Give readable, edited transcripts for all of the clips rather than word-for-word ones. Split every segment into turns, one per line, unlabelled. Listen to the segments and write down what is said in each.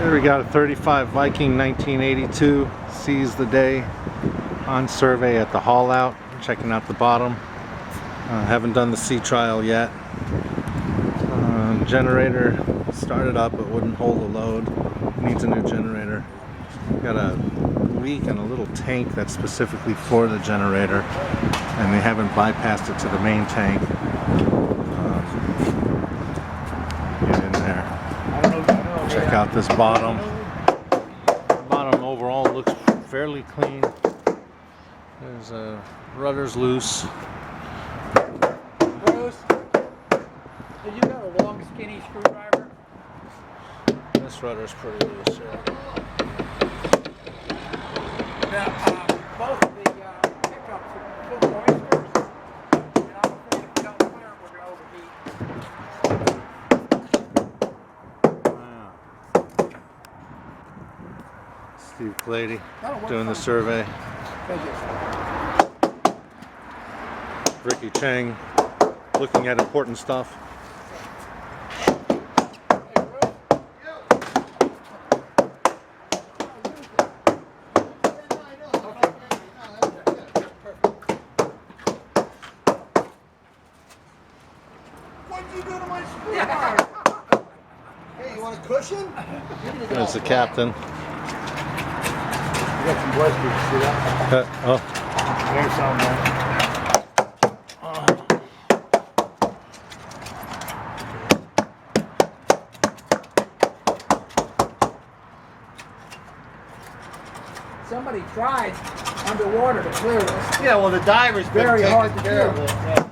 Here we got a 35 Viking 1982, sees the day on survey at the haul-out. Checking out the bottom. Haven't done the sea trial yet. Generator started up but wouldn't hold the load. Needs a new generator. Got a leak in a little tank that's specifically for the generator, and they haven't bypassed it to the main tank. Get in there. Check out this bottom. Bottom overall looks fairly clean. There's rudder's loose.
Bruce, did you got a long skinny screwdriver?
This rudder's pretty loose here.
Now, both of the pickups are full of oysters, and I'm afraid if we don't clear them, we're going to overheat.
Steve Clady doing the survey.
Thank you.
Ricky Chang looking at important stuff.
What did you do to my screwdriver? Hey, you want a cushion?
There's the captain.
You got some blisters, see that?
Oh.
There's some, man.
Somebody tried underwater to clear this.
Yeah, well, the diver's been
Very
taking
hard to
care of
do.
it. Yeah.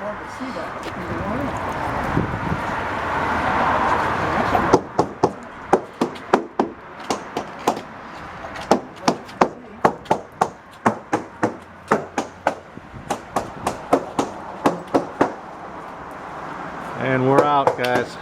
I can see they tried.
And we're out, guys.